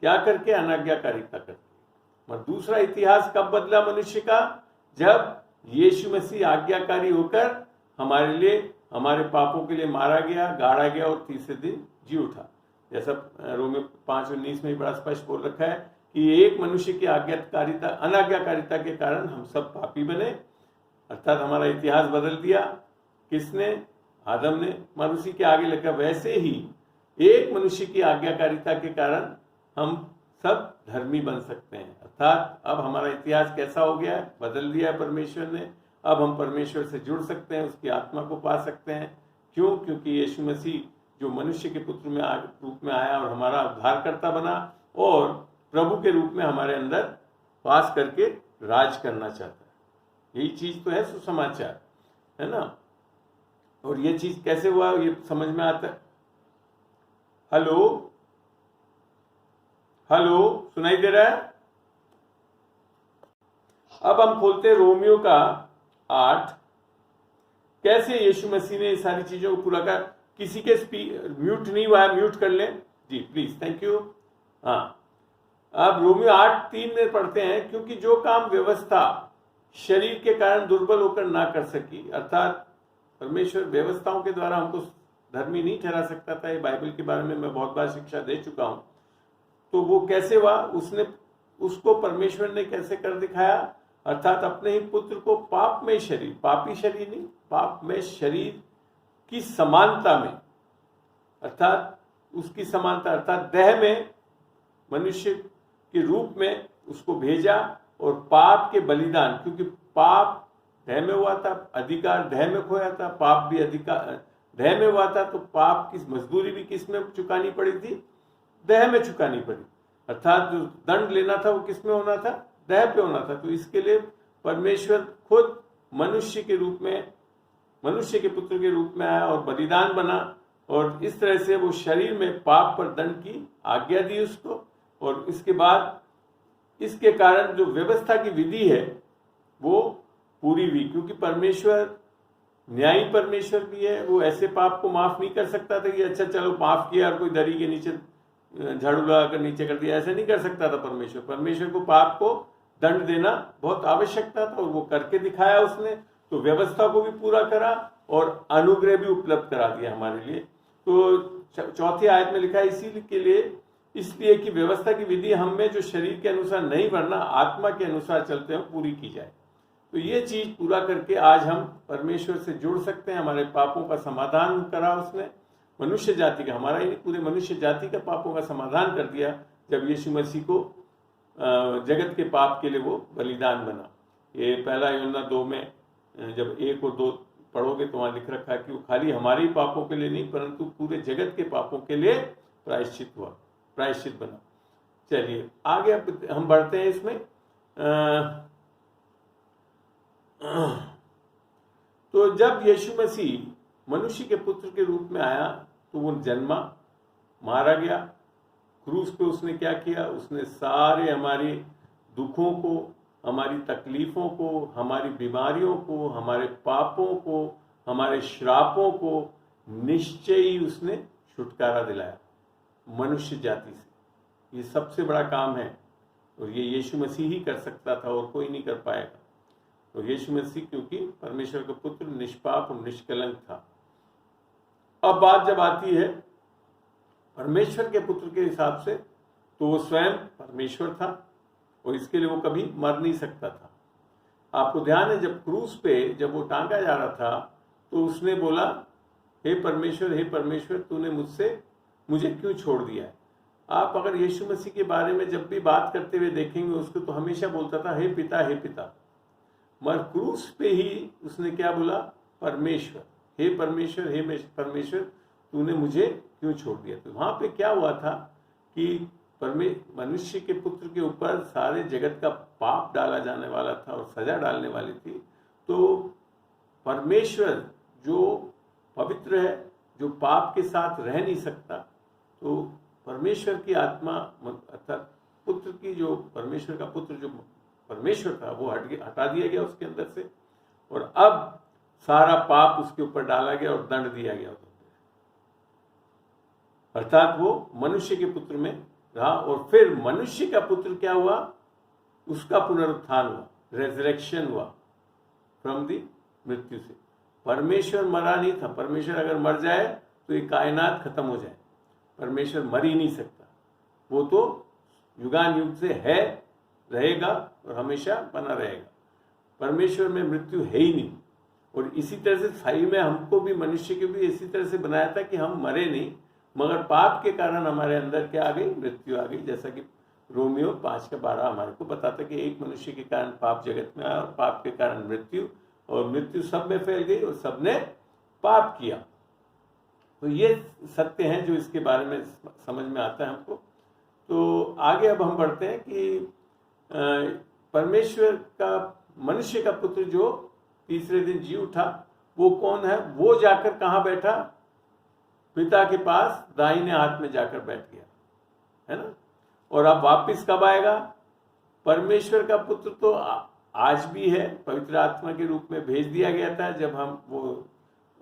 क्या करके? अनाज्ञाकारिता करके। और दूसरा इतिहास कब बदला मनुष्य का? जब यीशु मसीह आज्ञाकारी होकर हमारे लिए, हमारे पापों के लिए मारा गया, गाड़ा गया और तीसरे दिन जी उठा। जैसा रोमियो 5:19 में बड़ा स्पष्ट बोल रखा है कि एक मनुष्य की आज्ञाकारिता, अनाज्ञाकारिता के कारण हम सब पापी बने, अर्थात हमारा इतिहास बदल दिया। किसने? आदम ने। मगर उसी के आगे लिखा वैसे ही एक मनुष्य की आज्ञाकारिता के कारण हम सब धर्मी बन सकते हैं। अर्थात अब हमारा इतिहास कैसा हो गया है? बदल दिया है परमेश्वर ने। अब हम परमेश्वर से जुड़ सकते हैं, उसकी आत्मा को पा सकते हैं। क्यों? क्योंकि यीशु मसीह जो मनुष्य के पुत्र में रूप में आया और हमारा उद्धारकर्ता बना और प्रभु के रूप में हमारे अंदर वास करके राज करना चाहता है। यही चीज तो है सुसमाचार, है ना। और ये चीज कैसे हुआ ये समझ में आता है। हेलो हेलो, सुनाई दे रहा है? अब हम खोलते हैं रोमियो का 8। कैसे यीशु मसीह ने सारी चीजों को पूरा कर। किसी के म्यूट नहीं हुआ है, म्यूट कर लें जी प्लीज, थैंक यू। हाँ, अब रोमियो 8:3 में पढ़ते हैं, क्योंकि जो काम व्यवस्था शरीर के कारण दुर्बल होकर ना कर सकी, अर्थात परमेश्वर व्यवस्थाओं के द्वारा हमको धर्मी नहीं ठहरा सकता था। ये बाइबल के बारे में मैं बहुत बार शिक्षा दे चुका हूं। तो वो कैसे हुआ? उसको परमेश्वर ने कैसे कर दिखाया? अर्थात अपने ही पुत्र को पाप में शरीर, पापी शरीर नहीं, पाप में शरीर की समानता में अर्थात उसकी समानता, अर्थात देह में मनुष्य के रूप में उसको भेजा और पाप के बलिदान, क्योंकि पाप देह में हुआ था, अधिकार देह में खोया था, पाप भी अधिकार देह में हुआ था, तो पाप की मजदूरी भी किस में चुकानी पड़ी थी? देह में चुकानी पड़ी। अर्थात जो दंड लेना था वो किस में होना था? देह पे होना था। तो इसके लिए परमेश्वर खुद मनुष्य के रूप में, मनुष्य के पुत्र के रूप में आया और बलिदान बना, और इस तरह से वो शरीर में पाप पर दंड की आज्ञा दी उसको। और इसके बाद इसके कारण जो व्यवस्था की विधि है वो पूरी हुई, क्योंकि परमेश्वर न्यायी परमेश्वर भी है। वो ऐसे पाप को माफ नहीं कर सकता था कि अच्छा चलो माफ किया और कोई दरी के नीचे झाड़ू लगाकर नीचे कर दिया, ऐसा नहीं कर सकता था परमेश्वर। परमेश्वर को पाप को दंड देना बहुत आवश्यकता था और वो करके दिखाया उसने। तो व्यवस्था को भी पूरा करा और अनुग्रह भी उपलब्ध करा दिया हमारे लिए। तो चौथी आयत में लिखा है इसी के लिए, इसलिए कि व्यवस्था की विधि हम में जो शरीर के अनुसार नहीं वरना आत्मा के अनुसार चलते हैं पूरी की जाए। तो ये चीज पूरा करके आज हम परमेश्वर से जुड़ सकते हैं। हमारे पापों का समाधान करा उसने, मनुष्य जाति का, हमारा ही नहीं पूरे मनुष्य जाति का पापों का समाधान कर दिया जब यीशु मसीह को जगत के पाप के लिए वो बलिदान बना। ये पहला यूहन्ना 2 में जब 1 और 2 पढ़ोगे तो वहां लिख रखा है कि वो खाली हमारे ही पापों के लिए नहीं परंतु पूरे जगत के पापों के लिए प्रायश्चित हुआ, प्रायश्चित बना। चलिए आगे अब हम बढ़ते हैं इसमें। तो जब यीशु मसीह मनुष्य के पुत्र के रूप में आया तो वो जन्मा, मारा गया क्रूस पे। उसने क्या किया? उसने सारे हमारे दुखों को, हमारी तकलीफों को, हमारी बीमारियों को, हमारे पापों को, हमारे श्रापों को निश्चय ही उसने छुटकारा दिलाया मनुष्य जाति से। ये सबसे बड़ा काम है और ये यीशु मसीह ही कर सकता था और कोई नहीं कर पाएगा। तो यीशु मसीह क्योंकि परमेश्वर का पुत्र निष्पाप और निष्कलंक था। अब बात जब आती है परमेश्वर के पुत्र के हिसाब से, तो वो स्वयं परमेश्वर था और इसके लिए वो कभी मर नहीं सकता था। आपको ध्यान है जब क्रूस पे जब वो टांगा जा रहा था तो उसने बोला, हे परमेश्वर तूने मुझे क्यों छोड़ दिया है? आप अगर यीशु मसीह के बारे में जब भी बात करते हुए देखेंगे उसको, तो हमेशा बोलता था हे पिता, हे पिता। मगर क्रूस पे ही उसने क्या बोला? परमेश्वर, हे परमेश्वर तूने मुझे क्यों छोड़ दिया? तो वहां पे क्या हुआ था कि मनुष्य के पुत्र के ऊपर सारे जगत का पाप डाला जाने वाला था और सजा डालने वाली थी। तो परमेश्वर जो पवित्र है, जो पाप के साथ रह नहीं सकता, तो परमेश्वर की आत्मा अर्थात पुत्र की, जो परमेश्वर का पुत्र जो परमेश्वर था वो हटा दिया गया उसके अंदर से, और अब सारा पाप उसके ऊपर डाला गया और दंड दिया गया। अर्थात वो मनुष्य के पुत्र में रहा और फिर मनुष्य का पुत्र क्या हुआ? उसका पुनरुत्थान हुआ, रेजरेक्शन हुआ फ्रॉम दी मृत्यु से। परमेश्वर मरा नहीं था। परमेश्वर अगर मर जाए तो ये कायनात खत्म हो जाए। परमेश्वर मर ही नहीं सकता, वो तो युगान युग से है, रहेगा और हमेशा बना रहेगा। परमेश्वर में मृत्यु है ही नहीं। और इसी तरह से सही में हमको भी, मनुष्य को भी इसी तरह से बनाया था कि हम मरे नहीं, मगर पाप के कारण हमारे अंदर क्या आ गई? मृत्यु आ गई। जैसा कि रोमियो 5:12 हमारे को बताता कि एक मनुष्य के कारण पाप जगत में आया और पाप के कारण मृत्यु, और मृत्यु सब में फैल गई और सबने पाप किया। तो ये सत्य है जो इसके बारे में समझ में आता है हमको। तो आगे अब हम बढ़ते हैं कि परमेश्वर का, मनुष्य का पुत्र जो तीसरे दिन जी उठा, वो कौन है? वो जाकर कहाँ बैठा? पिता के पास दाहिने हाथ में जाकर बैठ गया, है ना। और अब वापिस कब आएगा? परमेश्वर का पुत्र तो आज भी है, पवित्र आत्मा के रूप में भेज दिया गया था जब हम वो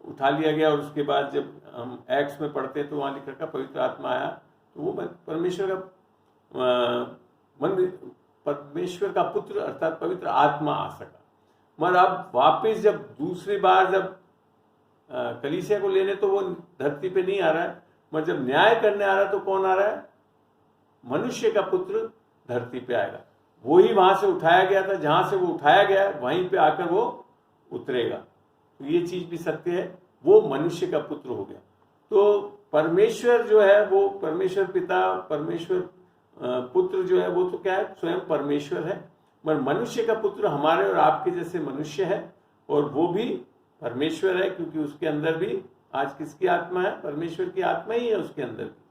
उठा लिया गया। और उसके बाद जब हम एक्ट्स में पढ़ते हैं तो वहां लिख रखा पवित्र आत्मा आया, तो वो परमेश्वर का पुत्र अर्थात पवित्र आत्मा आ सका। मगर अब वापिस जब दूसरी बार जब कलीसिया को लेने, तो वो धरती पे नहीं आ रहा है, मगर जब न्याय करने आ रहा है तो कौन आ रहा है? मनुष्य का पुत्र धरती पे आएगा। वो ही वहां से उठाया गया था, जहां से वो उठाया गया वहीं पे आकर वो उतरेगा। तो ये चीज भी सत्य है, वो मनुष्य का पुत्र हो गया। तो परमेश्वर जो है वो परमेश्वर पिता, परमेश्वर पुत्र जो है वो तो क्या है, स्वयं परमेश्वर है, मगर मनुष्य का पुत्र हमारे और आपके जैसे मनुष्य है, और वो भी परमेश्वर है, क्योंकि उसके अंदर भी आज किसकी आत्मा है, परमेश्वर की आत्मा ही है उसके अंदर भी,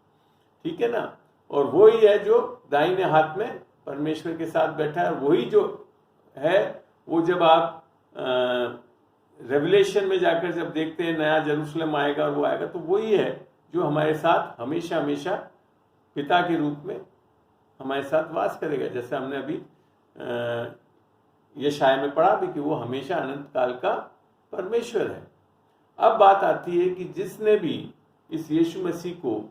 ठीक है ना। और वो ही है जो दाहिने हाथ में परमेश्वर के साथ बैठा है। वही जो है वो जब आप रेवलेशन में जाकर जब देखते हैं नया यरूशलेम आएगा और वो आएगा, तो वही है जो हमारे साथ हमेशा हमेशा पिता के रूप में हमारे साथ वास करेगा। जैसे हमने अभी यशाया में पढ़ा भी कि वो हमेशा अनंत काल का परमेश्वर है। अब बात आती है कि जिसने भी इस यीशु मसीह को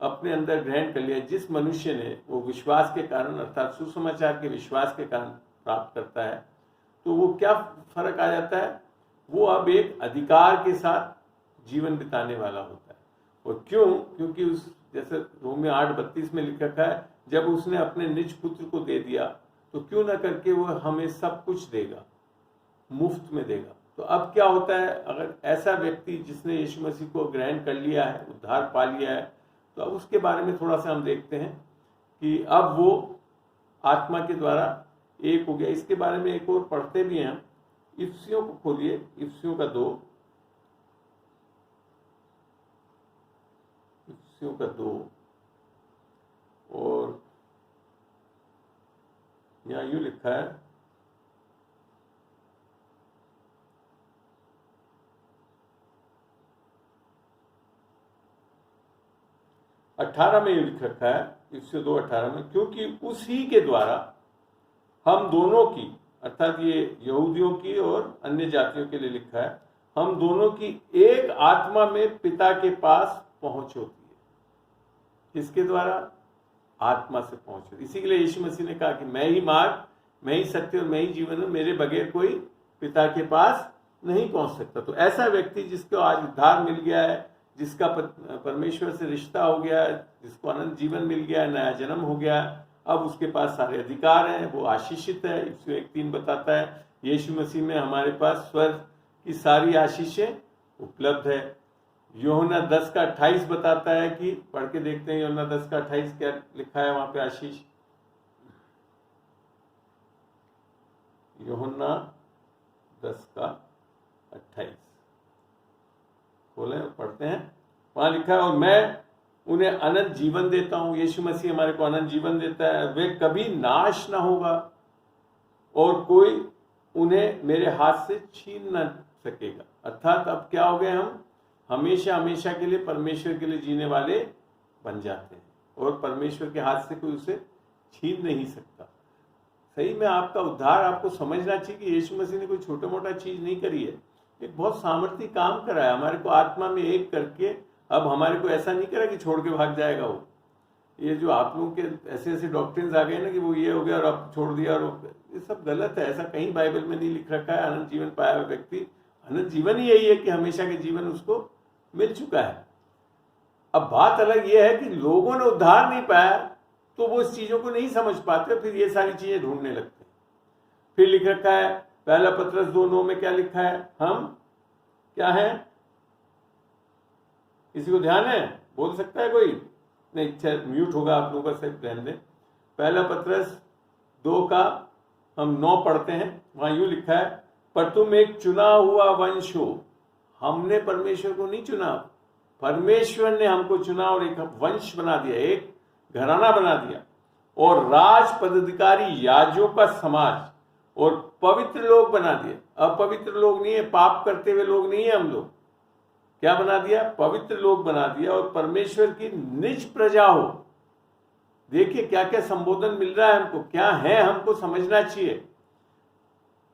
अपने अंदर ग्रहण कर लिया, जिस मनुष्य ने वो विश्वास के कारण अर्थात सुसमाचार के विश्वास के कारण प्राप्त करता है, तो वो क्या फर्क आ जाता है, वो अब एक अधिकार के साथ जीवन बिताने वाला होता है। और क्यों? क्योंकि उस जैसे रोमियो 8:32 में लिख रखा है, जब उसने अपने निज पुत्र को दे दिया तो क्यों ना करके वो हमें सब कुछ देगा, मुफ्त में देगा। तो अब क्या होता है, अगर ऐसा व्यक्ति जिसने यीशु मसीह को ग्रहण कर लिया है, उद्धार पा लिया है, तो अब उसके बारे में थोड़ा सा हम देखते हैं कि अब वो आत्मा के द्वारा एक हो गया। इसके बारे में एक और पढ़ते भी हैं हम। इफिसियों को खोलिए, इफिसियों का 2, इफिसियों का 2, और यहाँ यूं लिखा है, अठारह में लिख रखा है, इफिसियों 2:18 में, क्योंकि उसी के द्वारा हम दोनों की, अर्थात ये यहूदियों की और अन्य जातियों के लिए लिखा है, हम दोनों की एक आत्मा में पिता के पास पहुंच होती है। किसके द्वारा? आत्मा से पहुंच होती। इसी के लिए यीशु मसीह ने कहा कि मैं ही मार्ग, मैं ही सत्य और मैं ही जीवन हूं, मेरे बगैर कोई पिता के पास नहीं पहुंच सकता। तो ऐसा व्यक्ति जिसको आज उद्धार मिल गया है, जिसका परमेश्वर से रिश्ता हो गया है, जिसको अनंत जीवन मिल गया है, नया जन्म हो गया है, अब उसके पास सारे अधिकार हैं, वो आशीषित है। 101:3 बताता है यीशु मसीह में हमारे पास स्वर्ग की सारी आशीषें उपलब्ध है। यूहन्ना 10:28 बताता है कि, पढ़ के देखते हैं यूहन्ना 10:28 क्या लिखा है वहां पे आशीष। यूहन्ना 10:28 खोलें और पढ़ते हैं। वहां लिखा है, और मैं उन्हें अनंत जीवन देता हूं। यीशु मसीह हमारे को अनंत जीवन देता है, वे कभी नाश ना होगा और कोई उन्हें मेरे हाथ से छीन न सकेगा। अर्थात अब क्या हो गए, हम हमेशा हमेशा के लिए परमेश्वर के लिए जीने वाले बन जाते हैं, और परमेश्वर के हाथ से कोई उसे छीन नहीं सकता। सही में आपका उद्धार आपको समझना चाहिए कि यीशु मसीह ने कोई छोटा मोटा चीज नहीं करी है, एक बहुत सामर्थ्य काम करा है हमारे को आत्मा में एक करके। अब हमारे को ऐसा नहीं करा कि छोड़ के भाग जाएगा वो। ये जो आप लोगों के ऐसे ऐसे डॉक्ट्रिन्स आ गए ना कि वो ये हो गया और अब छोड़ दिया, और ये सब गलत है। ऐसा कहीं बाइबल में नहीं लिख रखा है। अनंत जीवन पाया हुआ व्यक्ति, अनंत जीवन ही यही है कि हमेशा के जीवन उसको मिल चुका है। अब बात अलग ये है कि लोगों ने उद्धार नहीं पाया तो वो इस चीजों को नहीं समझ पाते, फिर ये सारी चीजें ढूंढने लगते हैं। फिर लिख रखा है पहला पत्रस 2:9 में क्या लिखा है, हम क्या है, किसी को ध्यान है? बोल सकता है कोई? नहीं, अच्छा म्यूट होगा आप लोगों का, सिर्फ ध्यान दें। पहला पत्रस 2 का हम 9 पढ़ते हैं। वहां यूं लिखा है, पर तुम एक चुना हुआ वंश हो। हमने परमेश्वर को नहीं चुना, परमेश्वर ने हमको चुना और एक वंश बना दिया, एक घराना बना दिया, और राज पदाधिकारी, याजकों का समाज और पवित्र लोग बना दिए। अपवित्र लोग नहीं है, पाप करते हुए लोग नहीं है हम लोग। क्या बना दिया? पवित्र लोग बना दिया, और परमेश्वर की निज प्रजा हो। देखिए क्या क्या संबोधन मिल रहा है हमको, क्या है हमको समझना चाहिए।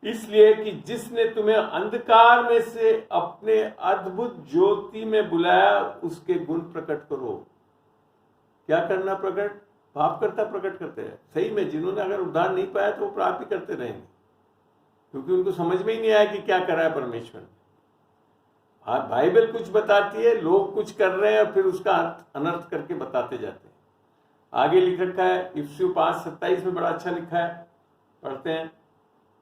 इसलिए कि जिसने तुम्हें अंधकार में से अपने अद्भुत ज्योति में बुलाया, उसके गुण प्रकट करो। क्या करना प्रकट? पाप करता प्रकट करते हैं। सही में जिन्होंने अगर उद्धार नहीं पाया तो वो पाप ही करते रहेंगे, क्योंकि उनको समझ में ही नहीं आया कि क्या कर रहा है परमेश्वर। बाइबल कुछ बताती है, लोग कुछ कर रहे हैं और फिर उसका अनर्थ करके बताते जाते हैं। आगे लिख रखा है इफिसियों 5:27 में, बड़ा अच्छा लिखा है, पढ़ते हैं।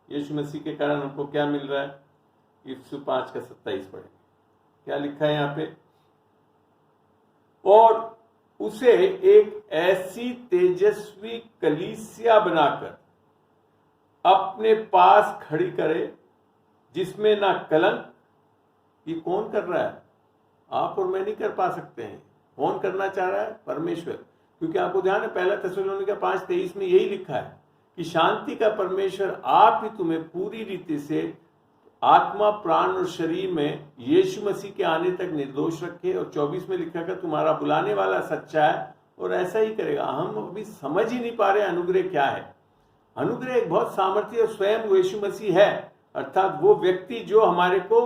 यीशु मसीह के कारण हमको क्या मिल रहा है, इफिसियों 5:27 पढ़ेंगे। क्या लिखा है यहाँ पे? और उसे एक ऐसी तेजस्वी कलीसिया बनाकर अपने पास खड़ी करे जिसमें ना कलंक। ये कौन कर रहा है? आप और मैं नहीं कर पा सकते हैं। कौन करना चाह रहा है? परमेश्वर। क्योंकि आपको ध्यान है पहला थिस्सलुनीके 5:23 में यही लिखा है कि शांति का परमेश्वर आप ही तुम्हें पूरी रीति से आत्मा, प्राण और शरीर में यीशु मसीह के आने तक निर्दोष रखे। और 24 में लिखा है तुम्हारा बुलाने वाला सच्चा है और ऐसा ही करेगा। हम अभी समझ ही नहीं पा रहे अनुग्रह क्या है। अनुग्रह एक बहुत सामर्थ्य और स्वयं यीशु मसीह है, अर्थात वो व्यक्ति जो हमारे को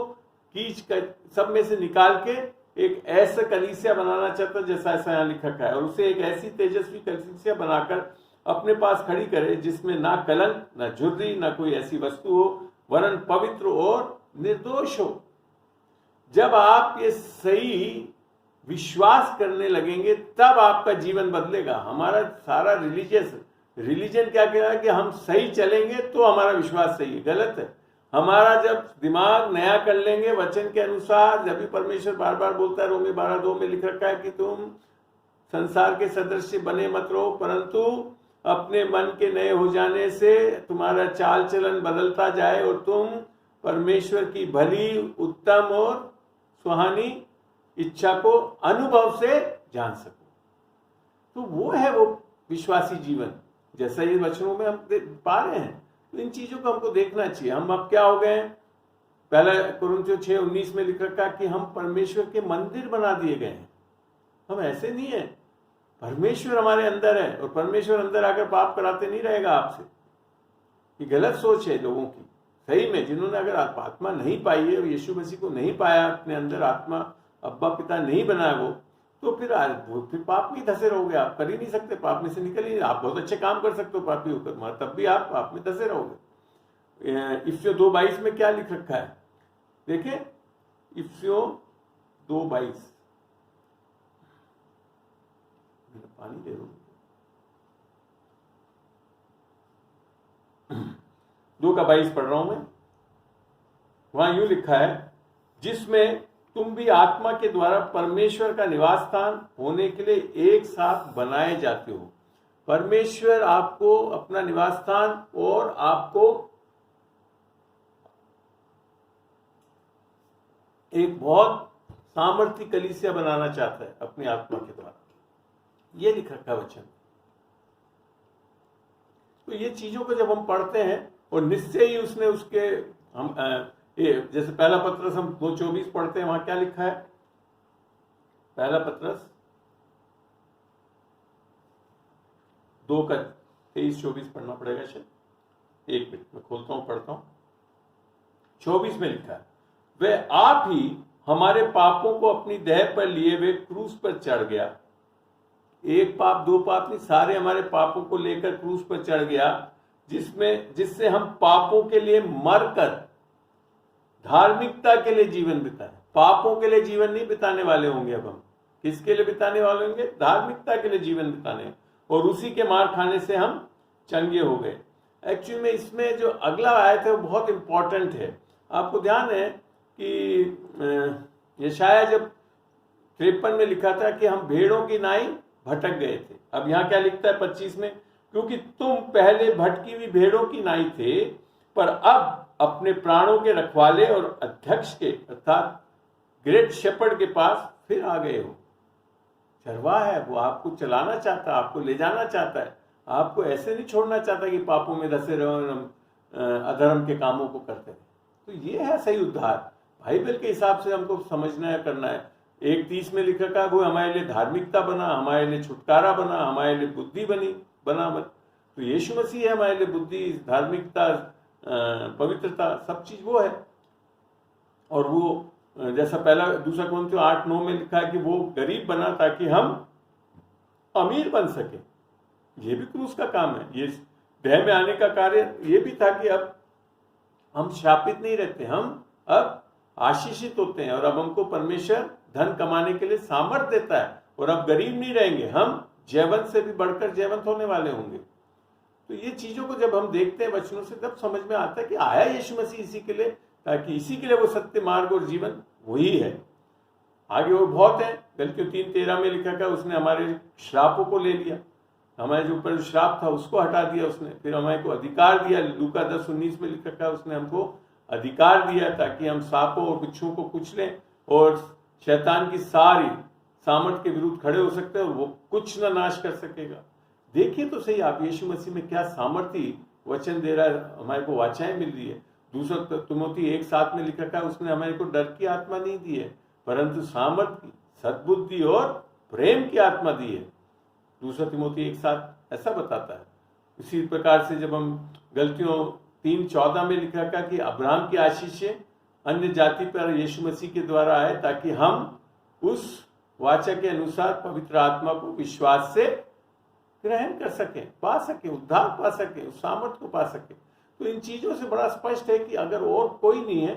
कीच कर सब में से निकाल के एक ऐसा कलीसिया बनाना चाहता है जैसा ऐसा यहाँ लिखा है, और उसे एक ऐसी तेजस्वी कलीसिया बनाकर अपने पास खड़ी करे जिसमें ना कलंक, ना झुर्री, ना कोई ऐसी वस्तु हो, वरन पवित्र और निर्दोष हो। जब आप ये सही विश्वास करने लगेंगे तब आपका जीवन बदलेगा। हमारा सारा रिलीजन क्या कह रहा है कि हम सही चलेंगे तो हमारा विश्वास सही है। गलत है। हमारा जब दिमाग नया कर लेंगे वचन के अनुसार, जब भी परमेश्वर बार बार बोलता है, रोमी 12:2 में लिख रखा है कि तुम संसार के सदृश बने मत रहो, परंतु अपने मन के नए हो जाने से तुम्हारा चाल चलन बदलता जाए और तुम परमेश्वर की भली, उत्तम और सुहानी इच्छा को अनुभव से जान सको। तो वो है वो विश्वासी जीवन जैसा ये वचनों में हम पा रहे हैं। तो इन चीजों को हमको देखना चाहिए। हम अब क्या हो गए? पहला कुरिन्थियों 6:19 में लिख रखा कि हम परमेश्वर के मंदिर बना दिए गए हैं। हम ऐसे नहीं है। परमेश्वर हमारे अंदर है और परमेश्वर अंदर आकर पाप कराते नहीं रहेगा आपसे। ये गलत सोच है लोगों की। सही में जिन्होंने अगर आत्मा नहीं पाई है और यीशु मसीह को नहीं पाया अपने अंदर, आत्मा अब्बा पिता नहीं बनाया वो, तो फिर पाप में धसे रहोगे। आप कर ही नहीं सकते, पाप में से निकल ही नहीं। आप बहुत अच्छे काम कर सकते हो पापी होकर, तब भी आप पाप में धसे रहोगे। इफ्सियों 2:22 में क्या लिख रखा है देखें। इफ्सियों 2:22 पानी दे दो। 2:22 पढ़ रहा हूं मैं। वहां यूं लिखा है, जिसमें तुम भी आत्मा के द्वारा परमेश्वर का निवास स्थान होने के लिए एक साथ बनाए जाते हो। परमेश्वर आपको अपना निवास स्थान और आपको एक बहुत सामर्थ्य कलीसिया बनाना चाहता है अपनी आत्मा के द्वारा। ये लिख रखा वचन। तो ये चीजों को जब हम पढ़ते हैं और निश्चय ही उसने उसके हम ये जैसे पहला पत्रस हम 2:24 पढ़ते हैं, वहां क्या लिखा है? पहला पत्रस 2:23-24 पढ़ना पड़ेगा शायद। एक मिनट में खोलता हूं, पढ़ता हूं। 24 में लिखा है, वह आप ही हमारे पापों को अपनी देह पर लिए हुए क्रूस पर चढ़ गया। एक पाप दो पाप नहीं, सारे हमारे पापों को लेकर क्रूस पर चढ़ गया, जिससे हम पापों के लिए मरकर धार्मिकता के लिए जीवन बिताए। पापों के लिए जीवन नहीं बिताने वाले होंगे। अब हम किसके लिए बिताने वाले होंगे? धार्मिकता के लिए जीवन बिताने, और उसी के मार खाने से हम चंगे हो गए। एक्चुअली में इसमें जो अगला आयत है वो बहुत इंपॉर्टेंट है। आपको ध्यान है कि यशाया जब 53 में लिखा था कि हम भेड़ों की नाई भटक गए थे। अब यहाँ क्या लिखता है 25 में, क्योंकि तुम पहले भटकी हुई भेड़ों की नाई थे, पर अब अपने प्राणों के रखवाले और अध्यक्ष के अर्थात ग्रेट शेपर्ड के पास फिर आ गए हो। चरवाहा है, वो आपको चलाना चाहता है, आपको ले जाना चाहता है, आपको ऐसे नहीं छोड़ना चाहता कि पापों में धसे रहो, अधर्म के कामों को करते रहे। तो ये है सही उद्धार। बाइबल के हिसाब से हमको समझना है, करना है। 1:30 में लिख रखा है वो हमारे लिए धार्मिकता बना, हमारे लिए छुटकारा बना, हमारे लिए बुद्धि बना। तो यीशु मसीह है हमारे लिए बुद्धि, धार्मिकता, पवित्रता, सब चीज वो है। और वो जैसा पहला दूसरा कुरिन्थियों 8:9 में लिखा है कि वो गरीब बना ताकि हम अमीर बन सके। ये भी क्रूस का काम है। ये देह में आने का कार्य ये भी था कि अब हम शापित नहीं रहते, हम अब आशीषित होते हैं, और अब हमको परमेश्वर धन कमाने के लिए सामर्थ्य देता है, और अब गरीब नहीं रहेंगे, हम जयवंत से भी बढ़कर जयवंत होने वाले होंगे। तो ये चीजों को जब हम देखते हैं वचनों से, तब समझ में आता है कि आया यीशु मसीह इसी के लिए, ताकि इसी के लिए वो सत्य मार्ग और जीवन वही है। आगे और बहुत है। गलतियों 3:13 में लिखा है उसने हमारे श्रापों को ले लिया, हमारे जो ऊपर श्राप था उसको हटा दिया उसने, फिर हमारे को अधिकार दिया। लूका 10:19 में लिखा है उसने हमको अधिकार दिया ताकि हम सांपों और बिच्छुओं को कुचलें और शैतान की सारी सामर्थ के विरुद्ध खड़े हो सकते हैं और वो कुछ ना नाश कर सकेगा। देखिए तो सही आप यीशु मसीह में क्या सामर्थ्य वचन दे रहा है, हमारे को वाचाएं मिल रही है। दूसरा तिमोथी 1:7 में लिखा है उसने हमारे को डर की आत्मा नहीं दी है परंतु सामर्थ की, सद्बुद्धि और प्रेम की आत्मा दी है। दूसरा तिमोथी 1:7 ऐसा बताता है। इसी प्रकार से जब हम गलतियों 3:14 में लिखा है कि अब्राहम की आशीषें अन्य जाति पर यीशु मसीह के द्वारा आए ताकि हम उस वाचा के अनुसार पवित्र आत्मा को विश्वास से ग्रहण कर सके, पा सके, उद्धार पा सके, उस सामर्थ को पा सके। तो इन चीजों से बड़ा स्पष्ट है कि अगर और कोई नहीं है,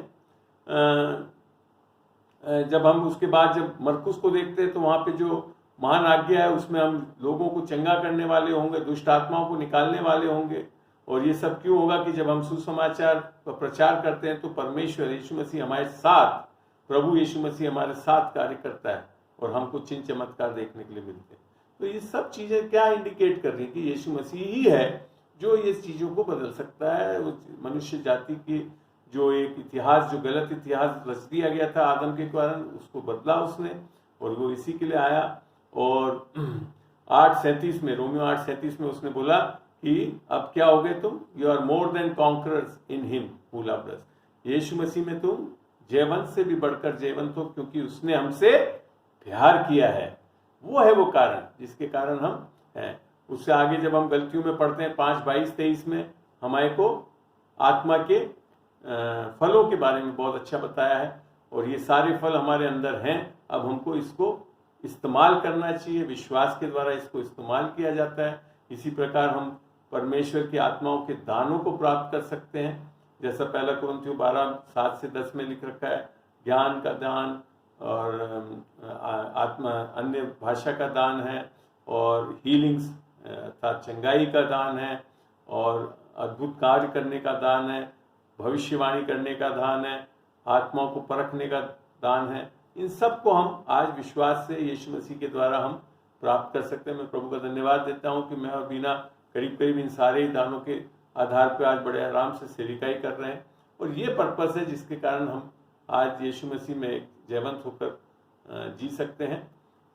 जब हम उसके बाद जब मरकुस को देखते हैं तो वहां पे जो महान आज्ञा है उसमें हम लोगों को चंगा करने वाले होंगे, दुष्ट आत्माओं को निकालने वाले होंगे। और ये सब क्यों होगा कि जब हम सुसमाचार का प्रचार करते हैं तो परमेश्वर यीशु मसीह हमारे साथ, प्रभु यीशु मसीह हमारे साथ कार्य करता है और हमको चिन्ह चमत्कार देखने के लिए मिलते हैं। तो ये सब चीजें क्या इंडिकेट कर रही है कि यीशु मसीह ही है जो ये चीजों को बदल सकता है। मनुष्य जाति की जो एक इतिहास, जो गलत इतिहास रच दिया गया था आदम के कारण, उसको बदला उसने और वो इसी के लिए आया। और 8:37 में, रोमियो 8:37 में उसने बोला कि अब क्या हो गए तुम, you are more than conquerors in him who loved us. Yeshu Masih में तुम जयवंत से भी बढ़कर जयवंत हो क्योंकि उसने हमसे प्यार किया है। वो है वो कारण जिसके कारण हम हैं। उससे आगे जब हम गलतियों में पढ़ते हैं 5:22-23 में हमारे को आत्मा के फलों के बारे में बहुत अच्छा बताया है और ये सारे फल हमारे अंदर हैं। अब हमको इसको इस्तेमाल करना चाहिए, विश्वास के द्वारा इसको इस्तेमाल किया जाता है। इसी प्रकार हम परमेश्वर की आत्माओं के दानों को प्राप्त कर सकते हैं, जैसा 1 कुरिन्थियों 12:7-10 में लिख रखा है। ज्ञान का दान और आत्मा अन्य भाषा का दान है और हीलिंग्स अर्थात चंगाई का दान है और अद्भुत कार्य करने का दान है, भविष्यवाणी करने का दान है, आत्माओं को परखने का दान है। इन सब को हम आज विश्वास से यीशु मसीह के द्वारा हम प्राप्त कर सकते हैं। मैं प्रभु का धन्यवाद देता हूं कि मैं और बीना करीब इन सारे दानों के आधार पर आज बड़े आराम से सेविकाई कर रहे हैं और ये पर्पस है जिसके कारण हम आज यीशु मसीह में जयवंत होकर जी सकते हैं।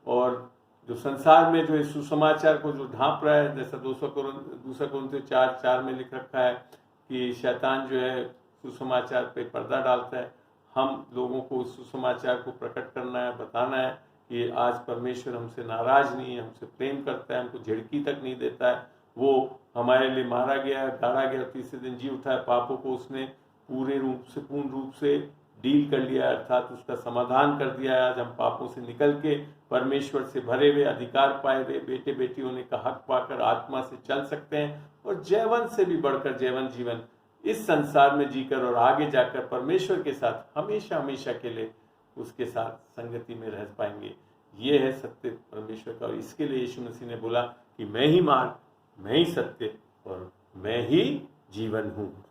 और जो संसार में जो इस सुसमाचार को जो ढांप रहा है, जैसा 2 कुरिन्थियों 4:4 में लिख रखा है कि शैतान जो है सुसमाचार पे पर्दा डालता है, हम लोगों को उस सुसमाचार को प्रकट करना है, बताना है कि आज परमेश्वर हमसे नाराज नहीं है, हमसे प्रेम करता है, हमको झिड़की तक नहीं देता है। वो हमारे लिए मारा गया, गाड़ा गया, तीसरे दिन जी उठा है। पापों को उसने पूर्ण रूप से डील कर लिया, अर्थात उसका समाधान कर दिया है। आज हम पापों से निकल के परमेश्वर से भरे हुए, अधिकार पाए हुए बेटे बेटी होने का हक पाकर आत्मा से चल सकते हैं और जयवंत से भी बढ़कर जयवंत जीवन इस संसार में जीकर और आगे जाकर परमेश्वर के साथ हमेशा हमेशा के लिए उसके साथ संगति में रह पाएंगे। ये है सत्य परमेश्वर का और इसके लिए यीशु मसीह ने बोला कि मैं ही मार्ग, मैं ही सत्य और मैं ही जीवन हूँ।